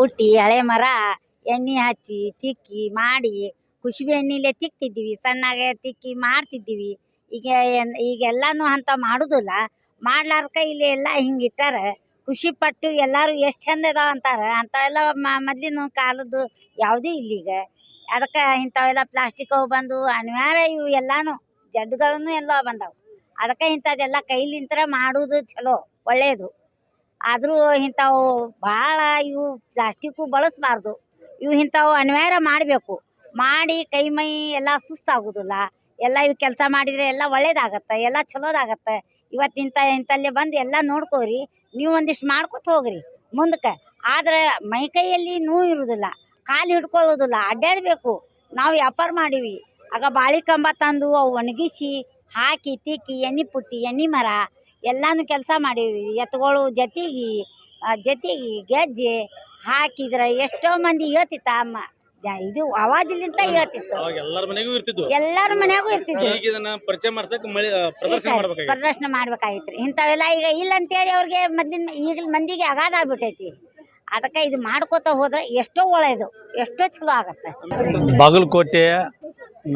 ಹುಟ್ಟಿ ಹಳೆ ಮರ ಎಣ್ಣೆ ಹಚ್ಚಿ ತಿಕ್ಕಿ ಮಾಡಿ ಕುಸುಬೆ ಎಣ್ಣೆಲೆ ತಿಕ್ತಿದ್ವಿ, ಸಣ್ಣಗೆ ತಿಕ್ಕಿ ಮಾರ್ತಿದ್ವಿ. ಈಗೆಲ್ಲಾನು ಅಂತ ಮಾಡುದಿಲ್ಲ. ಮಾಡ್ಲಾರ್ಕ ಇಲ್ಲಿ ಎಲ್ಲ ಹಿಂಗೆ ಇಟ್ಟಾರ. ಖುಷಿ ಪಟ್ಟು ಎಲ್ಲರೂ ಎಷ್ಟು ಚಂದ ಇದಾವ ಅಂತಾರೆ. ಅಂಥವೆಲ್ಲ ಮೊದಲಿನ ಕಾಲದ್ದು ಯಾವುದೂ ಇಲ್ಲೀಗ. ಅದಕ್ಕೆ ಇಂಥವೆಲ್ಲ ಪ್ಲಾಸ್ಟಿಕ್ ಅವು ಬಂದು ಅನಿವಾರ್ಯ ಇವು ಎಲ್ಲಾನು ಜಡ್ಡುಗಳನ್ನು ಎಲ್ಲ ಬಂದವು. ಅದಕ್ಕೆ ಇಂಥದ್ದೆಲ್ಲ ಕೈಲಿಂತ್ರ ಮಾಡೋದು ಚಲೋ ಒಳ್ಳೆಯದು. ಆದರೂ ಇಂಥವು ಭಾಳ ಇವು ಪ್ಲಾಸ್ಟಿಕ್ಕು ಬಳಸಬಾರ್ದು. ಇವು ಇಂಥವು ಅನಿವಾರ್ಯ ಮಾಡಬೇಕು. ಮಾಡಿ ಕೈ ಮೈ ಎಲ್ಲ ಸುಸ್ತಾಗೋದಿಲ್ಲ. ಎಲ್ಲ ಇವು ಕೆಲಸ ಮಾಡಿದರೆ ಎಲ್ಲ ಒಳ್ಳೇದಾಗತ್ತೆ, ಎಲ್ಲ ಚಲೋದಾಗತ್ತೆ. ಇವತ್ತು ಇಂಥಲ್ಲೇ ಬಂದು ಎಲ್ಲ ನೋಡ್ಕೋರಿ, ನೀವು ಒಂದಿಷ್ಟು ಮಾಡ್ಕೊತ ಹೋಗ್ರಿ ಮುಂದಕ್ಕೆ. ಆದರೆ ಮೈಕೈಯಲ್ಲಿ ನೋವು ಇರೋದಿಲ್ಲ, ಕಾಲು ಹಿಡ್ಕೊಳ್ಳೋದಿಲ್ಲ, ಅಡ್ಡಾಡಬೇಕು. ನಾವು ವ್ಯಾಪಾರ ಮಾಡೀವಿ ಆಗ ಬಾಳೆ ಕಂಬ ತಂದು ಅವು ಒಣಗಿಸಿ ಹಾಕಿ ತಿಕ್ಕಿ ಎಣ್ಣೆ ಪುಟ್ಟಿ ಎಣ್ಣೆ ಮರ ಎಲ್ಲಾನು ಕೆಲಸ ಮಾಡೀವಿ. ಎತ್ತುಗಳು ಜೊತೆಗೆ ಗೆಜ್ಜೆ ಹಾಕಿದ್ರೆ ಎಷ್ಟೋ ಮಂದಿ ಹೇಳ್ತಿತ್ತ ಅಮ್ಮ. ಇದು ಅವಾಜಿಲಿಂತ ಹೇಳ್ತಿತ್ತು, ಎಲ್ಲರ ಮನ್ಯಾಗೂ ಇರ್ತಿದ್ವು. ಪ್ರದರ್ಶನ ಮಾಡ್ಬೇಕಾಗಿತ್ರಿ. ಇಂಥವೆಲ್ಲ ಈಗ ಇಲ್ಲ ಅಂತೇಳಿ ಅವ್ರಿಗೆ ಮೊದ್ಲಿನ ಈಗಿನ ಮಂದಿಗೆ ಅಗಾಧ ಆಗ್ಬಿಟ್ಟೈತಿ. ಅದಕ್ಕೆ ಇದು ಮಾಡ್ಕೋತ ಹೋದ್ರೆ ಎಷ್ಟೋ ಒಳ್ಳೆಯದು, ಎಷ್ಟೋ ಚಲೋ ಆಗತ್ತೆ. ಬಾಗಲಕೋಟೆಯ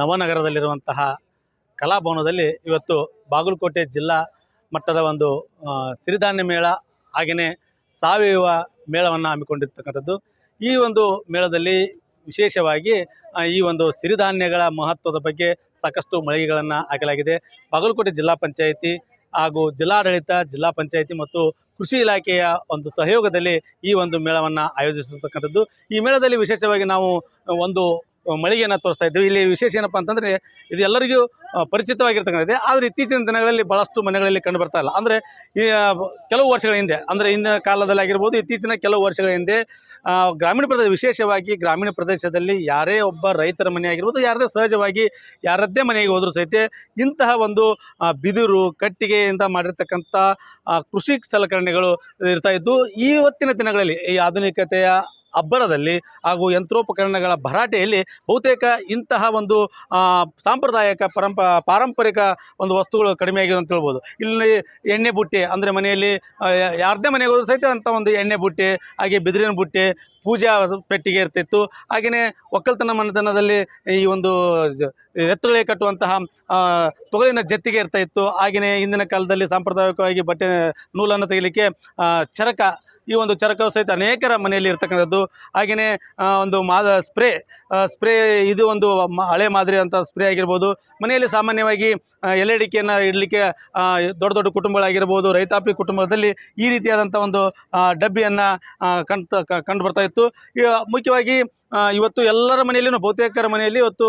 ನವನಗರದಲ್ಲಿರುವಂತಹ ಕಲಾಭವನದಲ್ಲಿ ಇವತ್ತು ಬಾಗಲಕೋಟೆ ಜಿಲ್ಲಾ ಮಟ್ಟದ ಒಂದು ಸಿರಿಧಾನ್ಯ ಮೇಳ ಹಾಗೆಯೇ ಸಾವಯವ ಮೇಳವನ್ನು ಹಮ್ಮಿಕೊಂಡಿರ್ತಕ್ಕಂಥದ್ದು. ಈ ಒಂದು ಮೇಳದಲ್ಲಿ ವಿಶೇಷವಾಗಿ ಈ ಒಂದು ಸಿರಿಧಾನ್ಯಗಳ ಮಹತ್ವದ ಬಗ್ಗೆ ಸಾಕಷ್ಟು ಮಳಿಗೆಗಳನ್ನು ಹಾಕಲಾಗಿದೆ. ಬಾಗಲಕೋಟೆ ಜಿಲ್ಲಾ ಪಂಚಾಯಿತಿ ಹಾಗೂ ಜಿಲ್ಲಾಡಳಿತ, ಜಿಲ್ಲಾ ಪಂಚಾಯಿತಿ ಮತ್ತು ಕೃಷಿ ಇಲಾಖೆಯ ಒಂದು ಸಹಯೋಗದಲ್ಲಿ ಈ ಒಂದು ಮೇಳವನ್ನು ಆಯೋಜಿಸಿರ್ತಕ್ಕಂಥದ್ದು. ಈ ಮೇಳದಲ್ಲಿ ವಿಶೇಷವಾಗಿ ನಾವು ಒಂದು ಮಳಿಗೆಯನ್ನು ತೋರಿಸ್ತಾ ಇದ್ದೀವಿ. ಇಲ್ಲಿ ವಿಶೇಷ ಏನಪ್ಪ ಅಂತಂದರೆ ಇದು ಎಲ್ಲರಿಗೂ ಪರಿಚಿತವಾಗಿರ್ತಕ್ಕಂಥದ್ದೇ. ಆದರೆ ಇತ್ತೀಚಿನ ದಿನಗಳಲ್ಲಿ ಭಾಳಷ್ಟು ಮನೆಗಳಲ್ಲಿ ಕಂಡು ಬರ್ತಾ ಇಲ್ಲ. ಅಂದರೆ ಈ ಕೆಲವು ವರ್ಷಗಳ ಹಿಂದೆ, ಅಂದರೆ ಹಿಂದಿನ ಕಾಲದಲ್ಲಿ ಆಗಿರ್ಬೋದು, ಇತ್ತೀಚಿನ ಕೆಲವು ವರ್ಷಗಳ ಹಿಂದೆ ಗ್ರಾಮೀಣ ಪ್ರದೇಶ, ವಿಶೇಷವಾಗಿ ಗ್ರಾಮೀಣ ಪ್ರದೇಶದಲ್ಲಿ ಯಾರೇ ಒಬ್ಬ ರೈತರ ಮನೆ ಆಗಿರ್ಬೋದು, ಯಾರದೇ ಸಹಜವಾಗಿ ಯಾರದ್ದೇ ಮನೆಗೆ ಹೋದರೂ ಸಹಿತ ಇಂತಹ ಒಂದು ಬಿದಿರು ಕಟ್ಟಿಗೆಯಿಂದ ಮಾಡಿರ್ತಕ್ಕಂಥ ಕೃಷಿ ಸಲಕರಣೆಗಳು ಇರ್ತಾಯಿದ್ದು. ಇವತ್ತಿನ ದಿನಗಳಲ್ಲಿ ಈ ಆಧುನಿಕತೆಯ ಅಬ್ಬರದಲ್ಲಿ ಹಾಗೂ ಯಂತ್ರೋಪಕರಣಗಳ ಭರಾಟೆಯಲ್ಲಿ ಬಹುತೇಕ ಇಂತಹ ಒಂದು ಸಾಂಪ್ರದಾಯಿಕ ಪಾರಂಪರಿಕ ಒಂದು ವಸ್ತುಗಳು ಕಡಿಮೆಯಾಗಿವೆ ಅಂತ ಹೇಳ್ಬೋದು. ಇಲ್ಲಿ ಎಣ್ಣೆ ಬುಟ್ಟಿ, ಅಂದರೆ ಮನೆಯಲ್ಲಿ ಯಾರದೇ ಮನೆಗೆ ಹೋದರೂ ಸಹಿತ ಅಂಥ ಒಂದು ಎಣ್ಣೆ ಬುಟ್ಟಿ, ಹಾಗೆ ಬಿದಿರಿನ ಬುಟ್ಟಿ, ಪೂಜಾ ಪೆಟ್ಟಿಗೆ ಇರ್ತಿತ್ತು. ಹಾಗೆಯೇ ಒಕ್ಕಲ್ತನ ಮನೆತನದಲ್ಲಿ ಈ ಒಂದು ಎತ್ತುಗಳಿಗೆ ಕಟ್ಟುವಂತಹ ತೊಗಲಿನ ಜತ್ತಿಗೆ ಇರ್ತಾಯಿತ್ತು. ಹಾಗೆಯೇ ಹಿಂದಿನ ಕಾಲದಲ್ಲಿ ಸಾಂಪ್ರದಾಯಿಕವಾಗಿ ಬಟ್ಟೆ ನೂಲನ್ನು ತೆಗಿಲಿಕ್ಕೆ ಚರಕ ಈ ಒಂದು ಚರಕವು ಸಹಿತ ಅನೇಕರ ಮನೆಯಲ್ಲಿ ಇರ್ತಕ್ಕಂಥದ್ದು. ಹಾಗೆಯೇ ಒಂದು ಸ್ಪ್ರೇ ಇದು ಒಂದು ಹಳೆ ಮಾದರಿ ಅಂತ ಸ್ಪ್ರೇ ಆಗಿರ್ಬೋದು. ಮನೆಯಲ್ಲಿ ಸಾಮಾನ್ಯವಾಗಿ ಎಲೆಡಿಕೆಯನ್ನು ಇಡಲಿಕ್ಕೆ ದೊಡ್ಡ ಕುಟುಂಬಗಳಾಗಿರ್ಬೋದು, ರೈತಾಪಿ ಕುಟುಂಬದಲ್ಲಿ ಈ ರೀತಿಯಾದಂಥ ಒಂದು ಡಬ್ಬಿಯನ್ನು ಕಂಡು ಬರ್ತಾ ಇತ್ತು. ಮುಖ್ಯವಾಗಿ ಇವತ್ತು ಎಲ್ಲರ ಮನೆಯಲ್ಲೂ ಬಹುತೇಕರ ಮನೆಯಲ್ಲಿ ಇವತ್ತು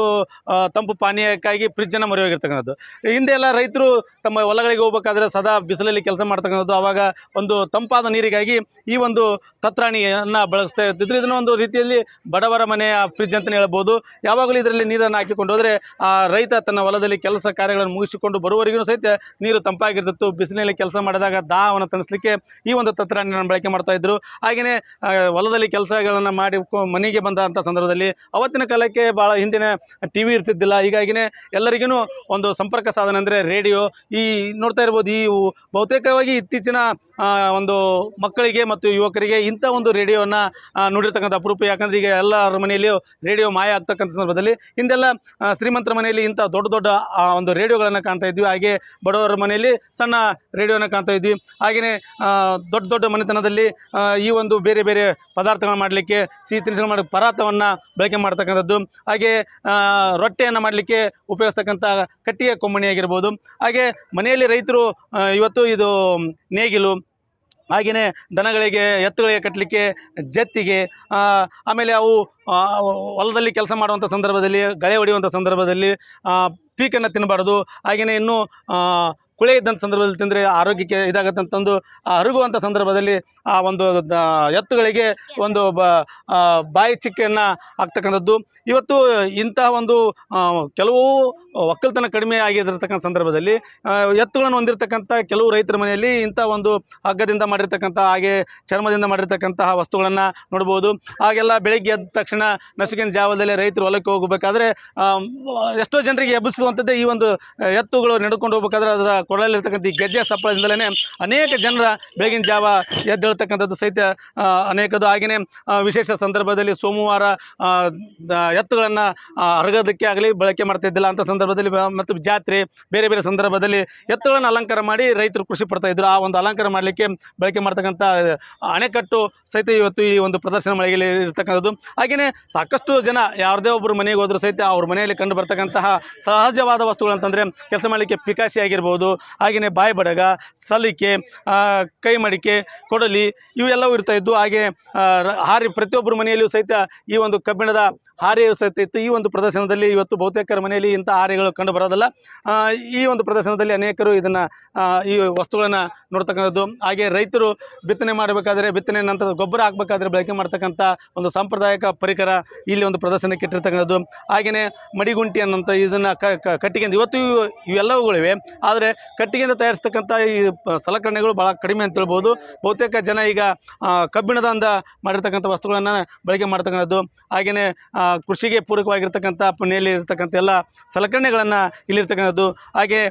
ತಂಪು ಪಾನೀಯಕ್ಕಾಗಿ ಫ್ರಿಜ್ಜನ್ನು ಮರೆಯೋಗಿರ್ತಕ್ಕಂಥದ್ದು. ಹಿಂದೆ ಎಲ್ಲ ರೈತರು ತಮ್ಮ ಹೊಲಗಳಿಗೆ ಹೋಗ್ಬೇಕಾದ್ರೆ ಸದಾ ಬಿಸಿಲಲ್ಲಿ ಕೆಲಸ ಮಾಡ್ತಕ್ಕಂಥದ್ದು. ಆವಾಗ ಒಂದು ತಂಪಾದ ನೀರಿಗಾಗಿ ಈ ಒಂದು ತತ್ರಾಣಿಯನ್ನು ಬಳಸ್ತಾ ಇರ್ತಿದ್ರು. ಇದನ್ನು ಒಂದು ರೀತಿಯಲ್ಲಿ ಬಡವರ ಮನೆಯ ಫ್ರಿಜ್ ಅಂತಲೇ ಹೇಳ್ಬೋದು. ಯಾವಾಗಲೂ ಇದರಲ್ಲಿ ನೀರನ್ನು ಹಾಕಿಕೊಂಡು ಹೋದರೆ ರೈತ ತನ್ನ ಹೊಲದಲ್ಲಿ ಕೆಲಸ ಕಾರ್ಯಗಳನ್ನು ಮುಗಿಸಿಕೊಂಡು ಬರುವವರೆಗೂ ಸಹಿತ ನೀರು ತಂಪಾಗಿರ್ತಿತ್ತು. ಬಿಸಿಲಿನಲ್ಲಿ ಕೆಲಸ ಮಾಡಿದಾಗ ದಾಹವನ್ನು ತಣಿಸಲಿಕ್ಕೆ ಈ ಒಂದು ತತ್ರಾಣಿಯನ್ನು ಬಳಕೆ ಮಾಡ್ತಾಯಿದ್ರು. ಹಾಗೆಯೇ ಹೊಲದಲ್ಲಿ ಕೆಲಸಗಳನ್ನು ಮಾಡಿ ಮನೆಗೆ ಬಂದ ಸಂದರ್ಭದಲ್ಲಿ ಅವತ್ತಿನ ಕಾಲಕ್ಕೆ ಭಾಳ ಹಿಂದಿನ ಟಿ ವಿ ಇರ್ತಿದ್ದಿಲ್ಲ. ಹೀಗಾಗಿನೇ ಎಲ್ಲರಿಗೂ ಒಂದು ಸಂಪರ್ಕ ಸಾಧನ ಅಂದರೆ ರೇಡಿಯೋ. ಈ ನೋಡ್ತಾ ಇರ್ಬೋದು, ಈ ಬಹುತೇಕವಾಗಿ ಇತ್ತೀಚಿನ ಒಂದು ಮಕ್ಕಳಿಗೆ ಮತ್ತು ಯುವಕರಿಗೆ ಇಂಥ ಒಂದು ರೇಡಿಯೋವನ್ನು ನೋಡಿರ್ತಕ್ಕಂಥ ಅಪರೂಪ. ಯಾಕಂದರೆ ಈಗ ಎಲ್ಲರ ಮನೆಯಲ್ಲಿಯೂ ರೇಡಿಯೋ ಮಾಯ ಆಗ್ತಕ್ಕಂಥ ಸಂದರ್ಭದಲ್ಲಿ ಹಿಂದೆಲ್ಲ ಶ್ರೀಮಂತರ ಮನೆಯಲ್ಲಿ ಇಂಥ ದೊಡ್ಡ ಒಂದು ರೇಡಿಯೋಗಳನ್ನು ಕಾಣ್ತಾ ಇದ್ವಿ. ಹಾಗೆ ಬಡವರ ಮನೆಯಲ್ಲಿ ಸಣ್ಣ ರೇಡಿಯೋನ ಕಾಣ್ತಾ ಇದ್ವಿ. ಹಾಗೆಯೇ ದೊಡ್ಡ ಮನೆತನದಲ್ಲಿ ಈ ಒಂದು ಬೇರೆ ಪದಾರ್ಥಗಳನ್ನ ಮಾಡಲಿಕ್ಕೆ, ಸಿಹಿ ತಿನಿಸುಗಳು ಮಾಡಲಿಕ್ಕೆ ಪರಾತವನ್ನು ಬಳಕೆ ಮಾಡ್ತಕ್ಕಂಥದ್ದು. ಹಾಗೆ ರೊಟ್ಟಿಯನ್ನು ಮಾಡಲಿಕ್ಕೆ ಉಪಯೋಗಿಸ್ತಕ್ಕಂಥ ಕಟ್ಟಿಗೆ ಕೊಂಬಣಿ ಆಗಿರ್ಬೋದು. ಹಾಗೆ ಮನೆಯಲ್ಲಿ ರೈತರು ಇವತ್ತು ಇದು ನೇಗಿಲು, ಹಾಗೆಯೇ ದನಗಳಿಗೆ ಎತ್ತುಗಳಿಗೆ ಕಟ್ಟಲಿಕ್ಕೆ ಜತ್ತಿಗೆ, ಆಮೇಲೆ ಅವು ಹೊಲದಲ್ಲಿ ಕೆಲಸ ಮಾಡುವಂಥ ಸಂದರ್ಭದಲ್ಲಿ, ಗಳೆ ಹೊಡೆಯುವಂಥ ಸಂದರ್ಭದಲ್ಲಿ ಪೀಕನ್ನು ತಿನ್ನಬಾರ್ದು. ಹಾಗೆಯೇ ಇನ್ನೂ ಕುಳೆ ಇದ್ದಂಥ ಸಂದರ್ಭದಲ್ಲಿ ತಿಂದರೆ ಆರೋಗ್ಯಕ್ಕೆ ಇದಾಗತ್ತೆ ಅಂತಂದು ಅರುಗುವಂಥ ಸಂದರ್ಭದಲ್ಲಿ ಆ ಒಂದು ಎತ್ತುಗಳಿಗೆ ಒಂದು ಬಾಯಿ ಚಿಕ್ಕೆಯನ್ನು ಹಾಕ್ತಕ್ಕಂಥದ್ದು. ಇವತ್ತು ಇಂತಹ ಒಂದು ಕೆಲವು ಒಕ್ಕಲ್ತನ ಕಡಿಮೆ ಆಗಿರತಕ್ಕಂಥ ಸಂದರ್ಭದಲ್ಲಿ ಎತ್ತುಗಳನ್ನು ಹೊಂದಿರತಕ್ಕಂಥ ಕೆಲವು ರೈತರ ಮನೆಯಲ್ಲಿ ಇಂಥ ಒಂದು ಹಗ್ಗದಿಂದ ಮಾಡಿರ್ತಕ್ಕಂಥ, ಹಾಗೆ ಚರ್ಮದಿಂದ ಮಾಡಿರ್ತಕ್ಕಂತಹ ವಸ್ತುಗಳನ್ನು ನೋಡ್ಬೋದು. ಹಾಗೆಲ್ಲ ಬೆಳಗ್ಗೆ ಎದ್ದ ತಕ್ಷಣ ನಸುಕಿನ ಜಾವದಲ್ಲಿ ರೈತರು ಹೊಲಕ್ಕೆ ಹೋಗಬೇಕಾದ್ರೆ ಎಷ್ಟೋ ಜನರಿಗೆ ಎಬ್ಬಿಸುವಂಥದ್ದೇ ಈ ಒಂದು ಎತ್ತುಗಳು ನಡ್ಕೊಂಡು ಹೋಗ್ಬೇಕಾದ್ರೆ ಅದರ ಕೊಡಲಿರ್ತಕ್ಕಂಥ ಈ ಗೆಜ್ಜೆ ಸಪ್ಪಳದಿಂದಲೇ ಅನೇಕ ಜನರ ಬೆಳಗಿನ ಜಾವ ಎದ್ದೇಳ್ತಕ್ಕಂಥದ್ದು ಸಹಿತ ಅನೇಕದು. ಹಾಗೆಯೇ ವಿಶೇಷ ಸಂದರ್ಭದಲ್ಲಿ ಸೋಮವಾರ ಎತ್ತುಗಳನ್ನು ಅರಗೋದಕ್ಕೆ ಆಗಲಿ ಬಳಕೆ ಮಾಡ್ತಾಯಿದ್ದಿಲ್ಲ. ಅಂಥ ಸಂದರ್ಭದಲ್ಲಿ ಮತ್ತು ಜಾತ್ರೆ ಬೇರೆ ಸಂದರ್ಭದಲ್ಲಿ ಎತ್ತುಗಳನ್ನು ಅಲಂಕಾರ ಮಾಡಿ ರೈತರು ಖುಷಿ ಪಡ್ತಾಯಿದ್ರು. ಆ ಒಂದು ಅಲಂಕಾರ ಮಾಡಲಿಕ್ಕೆ ಬಳಕೆ ಮಾಡ್ತಕ್ಕಂಥ ಅಣೆಕಟ್ಟು ಸಹಿತ ಇವತ್ತು ಈ ಒಂದು ಪ್ರದರ್ಶನ ಮಳಿಗೆಯಲ್ಲಿ ಇರ್ತಕ್ಕಂಥದ್ದು. ಹಾಗೆಯೇ ಸಾಕಷ್ಟು ಜನ ಯಾರದೇ ಒಬ್ಬರು ಮನೆಗೆ ಹೋದರೂ ಸಹಿತ ಅವ್ರ ಮನೆಯಲ್ಲಿ ಕಂಡು ಬರ್ತಕ್ಕಂತಹ ಸಹಜವಾದ ವಸ್ತುಗಳು ಅಂತಂದರೆ ಕೆಲಸ ಮಾಡಲಿಕ್ಕೆ ಪಿಕಾಸಿ ಆಗಿರ್ಬೋದು, ಹಾಗೆಯೇ ಬಾಯಿ ಬಡಗ, ಸಲಿಕೆ, ಕೈ ಮಡಿಕೆ, ಕೊಡಲಿ ಇವೆಲ್ಲವೂ ಇರ್ತಾಯಿದ್ದು. ಹಾಗೆ ಹಾರಿ ಪ್ರತಿಯೊಬ್ಬರ ಮನೆಯಲ್ಲಿಯೂ ಸಹಿತ ಈ ಒಂದು ಕಬ್ಬಿಣದ ಹಾರೆಯು ಸಹಿತ ಇತ್ತು. ಈ ಒಂದು ಪ್ರದರ್ಶನದಲ್ಲಿ ಇವತ್ತು ಬಹುತೇಕರ ಮನೆಯಲ್ಲಿ ಇಂಥ ಹಾರೆಗಳು ಕಂಡು ಬರೋದಿಲ್ಲ. ಈ ಒಂದು ಪ್ರದರ್ಶನದಲ್ಲಿ ಅನೇಕರು ಇದನ್ನು ಈ ವಸ್ತುಗಳನ್ನು ನೋಡ್ತಕ್ಕಂಥದ್ದು. ಹಾಗೆ ರೈತರು ಬಿತ್ತನೆ ಮಾಡಬೇಕಾದ್ರೆ, ಬಿತ್ತನೆ ನಂತರ ಗೊಬ್ಬರ ಹಾಕಬೇಕಾದ್ರೆ ಬಳಕೆ ಮಾಡ್ತಕ್ಕಂಥ ಒಂದು ಸಾಂಪ್ರದಾಯಿಕ ಪರಿಕರ ಇಲ್ಲಿ ಒಂದು ಪ್ರದರ್ಶನಕ್ಕೆ ಇಟ್ಟಿರ್ತಕ್ಕಂಥದ್ದು. ಹಾಗೆಯೇ ಮಡಿಗುಂಟಿ ಅನ್ನೋಂಥ ಇದನ್ನು ಕಟ್ಟಿಗೆಯಿಂದ ಇವತ್ತು ಇವೆಲ್ಲವುಗಳಿವೆ. ಆದರೆ ಕಟ್ಟಿಗೆಯಿಂದ ತಯಾರಿಸ್ತಕ್ಕಂಥ ಈ ಸಲಕರಣೆಗಳು ಭಾಳ ಕಡಿಮೆ ಅಂತ ಹೇಳ್ಬೋದು. ಬಹುತೇಕ ಜನ ಈಗ ಕಬ್ಬಿಣದಿಂದ ಮಾಡಿರ್ತಕ್ಕಂಥ ವಸ್ತುಗಳನ್ನು ಬಳಕೆ ಮಾಡ್ತಕ್ಕಂಥದ್ದು. ಹಾಗೆಯೇ ಕೃಷಿಗೆ ಪೂರಕವಾಗಿರ್ತಕ್ಕಂಥ ಮನೆಯಲ್ಲಿ ಇರ್ತಕ್ಕಂಥ ಎಲ್ಲ ಸಲಕರಣೆಗಳನ್ನು ಇಲ್ಲಿರ್ತಕ್ಕಂಥದ್ದು. ಹಾಗೆ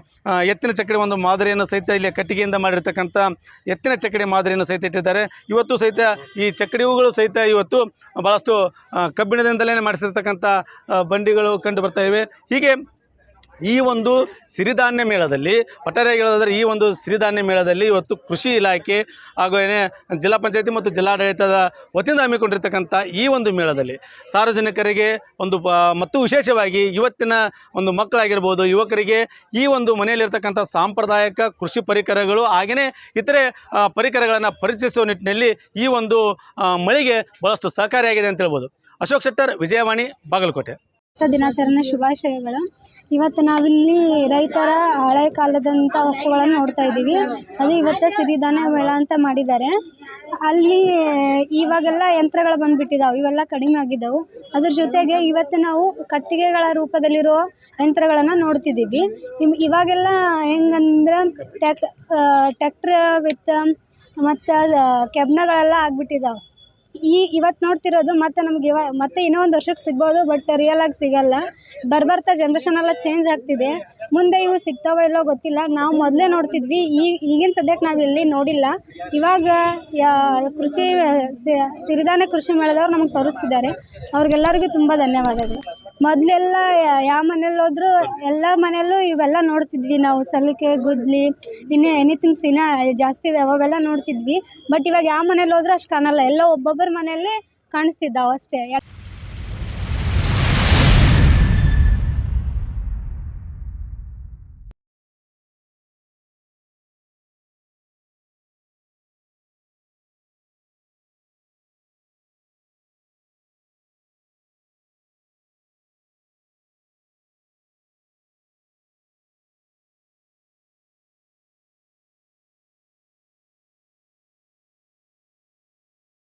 ಎತ್ತಿನ ಚಕ್ಕಡಿ ಒಂದು ಮಾದರಿಯನ್ನು ಸಹಿತ ಇಲ್ಲಿ ಕಟ್ಟಿಗೆಯಿಂದ ಮಾಡಿರ್ತಕ್ಕಂಥ ಎತ್ತಿನ ಚಕ್ಕಡಿ ಮಾದರಿಯನ್ನು ಸಹಿತ ಇಟ್ಟಿದ್ದಾರೆ. ಇವತ್ತು ಸಹಿತ ಈ ಚಕ್ಕಡಿಗಳು ಸಹಿತ ಇವತ್ತು ಭಾಳಷ್ಟು ಕಬ್ಬಿಣದಿಂದಲೇ ಮಾಡಿಸಿರ್ತಕ್ಕಂಥ ಬಂಡಿಗಳು ಕಂಡು ಬರ್ತಾ ಇವೆ. ಹೀಗೆ ಈ ಒಂದು ಸಿರಿಧಾನ್ಯ ಮೇಳದಲ್ಲಿ, ಒಟ್ಟಾರೆಯಾಗಿ ಹೇಳೋದಾದರೆ ಈ ಒಂದು ಸಿರಿಧಾನ್ಯ ಮೇಳದಲ್ಲಿ ಇವತ್ತು ಕೃಷಿ ಇಲಾಖೆ ಹಾಗೂ ಜಿಲ್ಲಾ ಪಂಚಾಯತಿ ಮತ್ತು ಜಿಲ್ಲಾಡಳಿತದ ವತಿಯಿಂದ ಹಮ್ಮಿಕೊಂಡಿರ್ತಕ್ಕಂಥ ಈ ಒಂದು ಮೇಳದಲ್ಲಿ ಸಾರ್ವಜನಿಕರಿಗೆ ಒಂದು ಮತ್ತು ವಿಶೇಷವಾಗಿ ಇವತ್ತಿನ ಒಂದು ಮಕ್ಕಳಾಗಿರ್ಬೋದು, ಯುವಕರಿಗೆ ಈ ಒಂದು ಮನೆಯಲ್ಲಿರ್ತಕ್ಕಂಥ ಸಾಂಪ್ರದಾಯಿಕ ಕೃಷಿ ಪರಿಕರಗಳು ಹಾಗೆಯೇ ಇತರೆ ಪರಿಕರಗಳನ್ನು ಪರಿಚಯಿಸುವ ನಿಟ್ಟಿನಲ್ಲಿ ಈ ಒಂದು ಮಳಿಗೆ ಭಾಳಷ್ಟು ಸಹಕಾರಿಯಾಗಿದೆ ಅಂತ ಹೇಳ್ಬೋದು. ಅಶೋಕ್ ಶೆಟ್ಟರ್, ವಿಜಯವಾಣಿ, ಬಾಗಲಕೋಟೆ. ದಿನಾಚರಣೆ ಶುಭಾಶಯಗಳು. ಇವತ್ತು ನಾವಿಲ್ಲಿ ರೈತರ ಹಳೆ ಕಾಲದಂಥ ವಸ್ತುಗಳನ್ನು ನೋಡ್ತಾ ಇದ್ದೀವಿ. ಅದು ಇವತ್ತು ಸಿರಿಧಾನ್ಯ ಮೇಳ ಅಂತ ಮಾಡಿದ್ದಾರೆ. ಅಲ್ಲಿ ಇವಾಗೆಲ್ಲ ಯಂತ್ರಗಳು ಬಂದುಬಿಟ್ಟಿದ್ದಾವೆ, ಇವೆಲ್ಲ ಕಡಿಮೆ ಆಗಿದ್ದವು. ಅದ್ರ ಜೊತೆಗೆ ಇವತ್ತು ನಾವು ಕಟ್ಟಿಗೆಗಳ ರೂಪದಲ್ಲಿರೋ ಯಂತ್ರಗಳನ್ನು ನೋಡ್ತಿದ್ದೀವಿ. ಇವಾಗೆಲ್ಲ ಹೆಂಗಂದ್ರೆ ಟ್ಯಾಕ್ಟ್ರ್ ವಿತ್ ಮತ್ತು ಕೆಬ್ನಗಳೆಲ್ಲ ಆಗಿಬಿಟ್ಟಿದ್ದಾವೆ. ಇವತ್ತು ನೋಡ್ತಿರೋದು ಮತ್ತು ನಮ್ಗೆ ಮತ್ತೆ ಇನ್ನೂ ಒಂದು ವರ್ಷಕ್ಕೆ ಸಿಗ್ಬೋದು, ಬಟ್ ರಿಯಲಾಗಿ ಸಿಗಲ್ಲ. ಬರ್ತಾ ಜನ್ರೇಷನ್ ಎಲ್ಲ ಚೇಂಜ್ ಆಗ್ತಿದೆ. ಮುಂದೆ ಇವು ಸಿಗ್ತಾವೋ ಇಲ್ಲೋ ಗೊತ್ತಿಲ್ಲ. ನಾವು ಮೊದಲೇ ನೋಡ್ತಿದ್ವಿ, ಈಗಿನ ಸದ್ಯಕ್ಕೆ ನಾವು ಎಲ್ಲಿ ನೋಡಿಲ್ಲ. ಇವಾಗ ಸಿರಿಧಾನ್ಯ ಕೃಷಿ ಮೇಳದವ್ರು ನಮಗೆ ತೋರಿಸ್ತಿದ್ದಾರೆ. ಅವ್ರಿಗೆಲ್ಲರಿಗೂ ತುಂಬ ಧನ್ಯವಾದಗಳು. ಮೊದಲೆಲ್ಲ ಯಾವ ಮನೇಲಿ ಹೋದ್ರು ಎಲ್ಲ ಮನೆಯಲ್ಲೂ ಇವೆಲ್ಲ ನೋಡ್ತಿದ್ವಿ ನಾವು, ಸಲಿಕೆ ಗುದ್ಲಿ ಇನ್ನೂ ಎನಿಥಿಂಗ್ಸ್ ಇನ್ನೂ ಜಾಸ್ತಿ ಇದೆ ಅವಾಗೆಲ್ಲ ನೋಡ್ತಿದ್ವಿ. ಬಟ್ ಇವಾಗ ಯಾವ ಮನೇಲಿ ಹೋದ್ರೂ ಅಷ್ಟು ಕಾಣಲ್ಲ, ಎಲ್ಲ ಒಬ್ಬೊಬ್ಬರ ಮನೆಯಲ್ಲಿ ಕಾಣಿಸ್ತಿದ್ದಾವೆ ಅಷ್ಟೇ.